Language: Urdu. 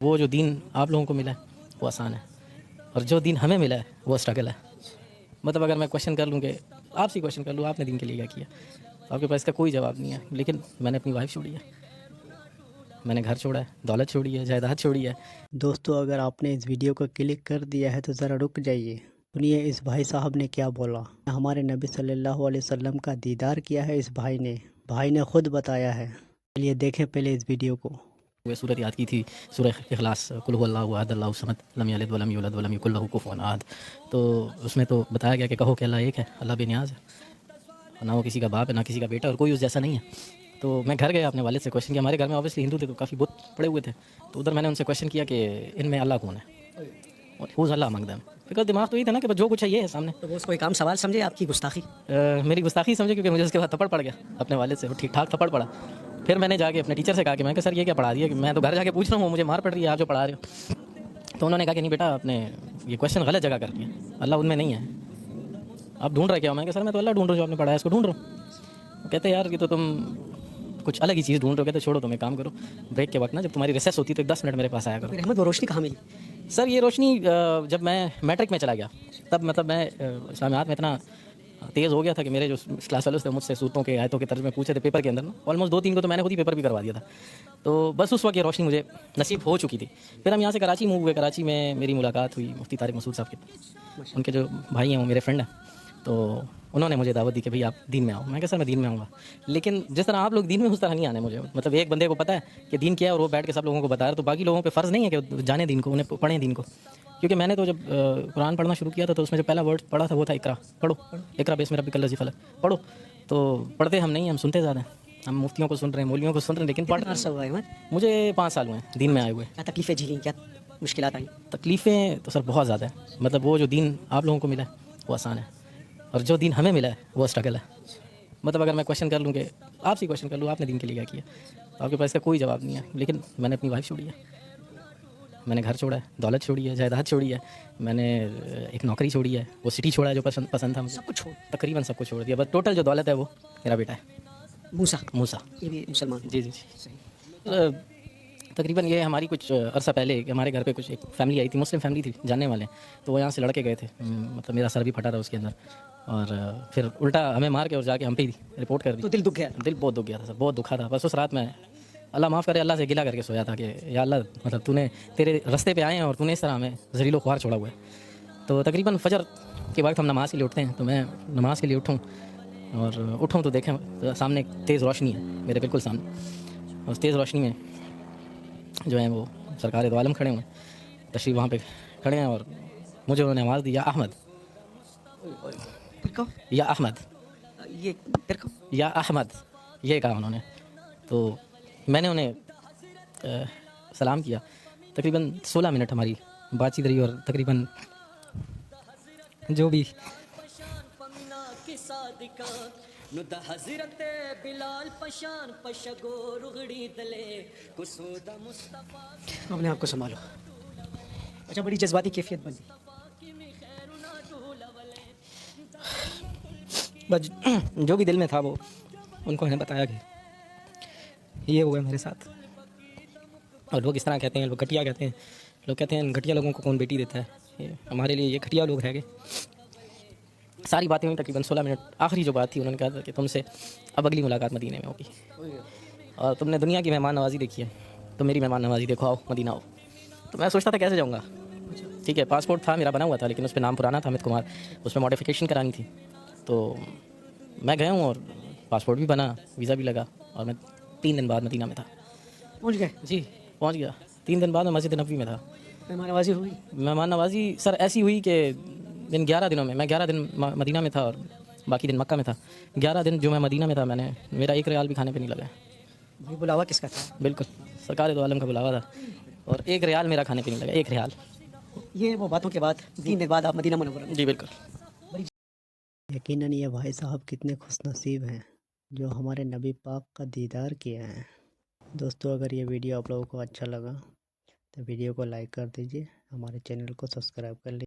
وہ جو دین آپ لوگوں کو ملا ہے وہ آسان ہے، اور جو دین ہمیں ملا ہے وہ اسٹرگل ہے۔ مطلب اگر میں کویشچن کر لوں کہ آپ سے کویشچن کر لوں آپ نے دین کے لیے کیا کیا، تو آپ کے پاس اس کا کوئی جواب نہیں ہے۔ لیکن میں نے اپنی وائف چھوڑی ہے، میں نے گھر چھوڑا ہے، دولت چھوڑی ہے، جائیداد چھوڑی ہے۔ دوستو اگر آپ نے اس ویڈیو کو کلک کر دیا ہے تو ذرا رک جائیے، سنیے اس بھائی صاحب نے کیا بولا۔ ہمارے نبی صلی اللہ علیہ وسلم کا دیدار کیا ہے اس بھائی نے خود بتایا ہے۔ چلیے دیکھیں پہلے اس ویڈیو کو۔ وہ صورت یاد کی تھی، سورہ اخلاص، قل هو اللہ احد اللہ الصمد لم یلد ولم یولد ولم یکن لہ کفوا احد۔ تو اس میں تو بتایا گیا کہ کہو کہ اللہ ایک ہے، اللہ بے نیاز ہے، نہ وہ کسی کا باپ ہے نہ کسی کا بیٹا، اور کوئی اس جیسا نہیں ہے۔ تو میں گھر گیا اپنے والد سے کویشچن کیا، ہمارے گھر میں اوبیسلی ہندو تھے تو کافی بت پڑے ہوئے تھے، تو ادھر میں نے ان سے کویشچن کیا کہ ان میں اللہ کون ہے، who's Allah among them, because دماغ تو یہ تھا نا کہ جو کچھ ہے یہ ہے سامنے۔ تو وہ اس کو ایک عام سوال سمجھے آپ کی گستاخی؟ میری گستاخی سمجھے، کیونکہ مجھے اس کے بعد تھپڑ پڑ گیا اپنے والد سے، وہ ٹھیک ٹھاک تھپڑ پڑا۔ پھر میں نے جا کے اپنے ٹیچر سے کہا کہ میں کہ سر یہ کیا پڑھا دیا، کہ میں تو گھر جا کے پوچھ رہا ہوں مجھے مار پڑ رہی ہے آپ جو پڑھا رہے ہو۔ تو انہوں نے کہا کہ نہیں بیٹا آپ نے یہ کویشچن غلط جگہ کر دیا، اللہ ان میں نہیں ہے، آپ ڈھونڈ رہے کیا ہو؟ میں کہ سر میں تو اللہ ڈھونڈ رہا ہوں جو آپ نے پڑھایا اس کو ڈھونڈ رہا ہوں۔ کہتے ہیں یار یہ تو تم کچھ الگ ہی چیز ڈھونڈ رہے ہو۔ کہتے چھوڑو تم ایک کام کرو، بریک کے وقت نا جب تمہاری ریسیس ہوتی تو 10 منٹ میرے پاس آیا کرو۔ پھر احمد وہ روشنی کہاں ملی؟ سر یہ روشنی جب میں میٹرک میں چلا گیا تب مطلب میں اسلامیات میں اتنا تیز ہو گیا تھا کہ میرے جو کلاس فیلوز تھے مجھ سے صورتوں کے آیتوں کے ترجمے پوچھے تھے پیپر کے اندر نا، آلموسٹ 2-3 کو تو میں نے خود ہی پیپر بھی کروا دیا تھا۔ تو بس اس وقت یہ روشنی مجھے نصیب ہو چکی تھی۔ پھر ہم یہاں سے کراچی موو ہوئے، کراچی میں میری ملاقات ہوئی مفتی طارق مسعود صاحب کے، ان کے جو بھائی ہیں وہ میرے فرینڈ ہیں، تو انہوں نے مجھے دعوت دی کہ بھئی آپ دین میں آؤ۔ میں کہا سر میں دین میں آؤں گا، لیکن جس طرح آپ لوگ دین میں اس طرح نہیں آنے مجھے۔ مطلب ایک بندے کو پتہ ہے کہ دین کیا ہے اور وہ بیٹھ کے سب لوگوں کو بتا رہا ہے، تو باقی لوگوں پہ فرض نہیں ہے کہ جانے دین کو، انہیں پڑھیں دین کو۔ کیونکہ میں نے تو جب قرآن پڑھنا شروع کیا تھا تو اس میں جو پہلا ورڈ پڑھا تھا وہ تھا اقرا، پڑھو، اقرا بسم ربک الذی خلق، پڑھو۔ تو پڑھتے ہم نہیں ہیں، ہم سنتے زیادہ ہیں، ہم مفتیوں کو سن رہے ہیں، مولویوں کو سن رہے ہیں، لیکن کتنا عرصہ ہوا ہے احمد؟ مجھے 5 سال ہوئے ہیں دین میں آئے ہوئے۔ کیا تکلیفیں جھیلیں، کیا مشکلات آئیں؟ تکلیفیں تو سر بہت زیادہ ہیں۔ مطلب وہ جو دین آپ لوگوں کو ملا ہے وہ آسان ہے، اور جو دین ہمیں ملا ہے وہ اسٹرگل ہے۔ مطلب اگر میں کویشچن کر لوں کہ آپ سے کویشچن کر لوں آپ نے دین کے لیے کیا کیا، تو آپ کے پاس اس کا کوئی جواب نہیں ہے۔ لیکن میں نے اپنی وائف چھوڑی ہے، میں نے گھر چھوڑا ہے، دولت چھوڑی ہے، جائیداد چھوڑی ہے، میں نے ایک نوکری چھوڑی ہے، وہ سٹی چھوڑا ہے جو پسند تھا مجھے، سب کچھ چھوڑ، تقریباً سب کچھ چھوڑ دیا۔ بس ٹوٹل جو دولت ہے وہ میرا بیٹا ہے موسیٰ۔ یہ بھی مسلمان؟ جی جی جی۔ تقریباً یہ ہماری کچھ عرصہ پہلے کہ ہمارے گھر پہ کچھ ایک فیملی آئی تھی، مسلم فیملی تھی، جاننے والے، تو وہ یہاں سے لڑکے گئے تھے، مطلب میرا سر بھی پھٹا تھا اس کے اندر، اور پھر الٹا ہمیں مار کے اور جا کے ہم پہ ہی رپورٹ کر دی۔ تو دل دکھ گیا؟ دل بہت دکھ گیا تھا سر، بہت دکھا تھا۔ بس اس رات میں اللہ معاف کرے اللہ سے گلا کر کے سویا تھا کہ یا اللہ مطلب تو نے تیرے رستے پہ آئے ہیں اور تو نے اس طرح ہمیں ذلیل و خوار چھوڑا ہوا ہے۔ تو تقریباً فجر کے وقت ہم نماز کے لیے اٹھتے ہیں، تو میں نماز کے لیے اٹھوں تو دیکھیں سامنے ایک تیز روشنی ہے میرے بالکل سامنے، اور اس تیز روشنی میں جو ہیں وہ سرکار دو عالم کھڑے ہوئے ہیں، تشریف وہاں پہ کھڑے ہیں، اور مجھے انہوں نے آواز دی یا احمد، پھر کہو یا احمد، یہ، پھر کہو یا احمد، یہ کہا انہوں نے۔ تو میں نے انہیں سلام کیا۔ تقریباً 16 منٹ ہماری بات چیت رہی، اور تقریباً جو بھی اپنے آپ کو سنبھالو۔ اچھا بڑی جذباتی کیفیت بنی، بس جو بھی دل میں تھا وہ ان کو میں نے بتایا کہ یہ ہوا ہے میرے ساتھ، اور لوگ اس طرح کہتے ہیں، لوگ گھٹیا کہتے ہیں، لوگ کہتے ہیں گھٹیا لوگوں کو کون بیٹی دیتا ہے، ہمارے لیے یہ گھٹیا لوگ رہ گئے۔ ساری باتیں ہوئی تقریباً 16 منٹ۔ آخری جو بات تھی انہوں نے کہا تھا کہ تم سے اب اگلی ملاقات مدینے میں ہوگی، اور تم نے دنیا کی مہمان نوازی دیکھی ہے تو میری مہمان نوازی دیکھو، آؤ مدینہ آؤ۔ تو میں سوچتا تھا کیسے جاؤں گا، ٹھیک ہے پاسپورٹ تھا میرا بنا ہوا تھا، لیکن اس پہ نام پرانا تھا امیت کمار، اس پہ ماڈیفیکیشن کرانی تھی۔ تو میں گیا ہوں اور پاسپورٹ بھی بنا، ویزا بھی لگا، اور میں 3 دن بعد مدینہ میں تھا۔ پہنچ گئے؟ جی پہنچ گیا، 3 دن بعد میں مسجد نبوی میں تھا۔ مہمان نوازی ہوئی؟ مہمان نوازی سر ایسی ہوئی کہ ان 11 دنوں میں 11 دن مدینہ میں تھا اور باقی دن مکہ میں تھا۔ 11 دن جو میں مدینہ میں تھا میرا 1 ریال بھی کھانے پہ نہیں لگا۔ یہ بلاوا کس کا تھا؟ بالکل سرکار دو عالم کا بلاوا تھا، اور 1 ریال میرا کھانے پہ نہیں لگا، 1 ریال۔ یہ وہ باتوں کے بعد 3 دن بعد آپ مدینہ منورہ میں؟ جی بالکل۔ یقیناً یہ بھائی صاحب کتنے خوش نصیب ہیں جو ہمارے نبی پاک کا دیدار کیا ہے۔ دوستو اگر یہ ویڈیو آپ لوگوں کو اچھا لگا تو ویڈیو کو لائک کر دیجیے، ہمارے چینل کو سبسکرائب کر لیجیے۔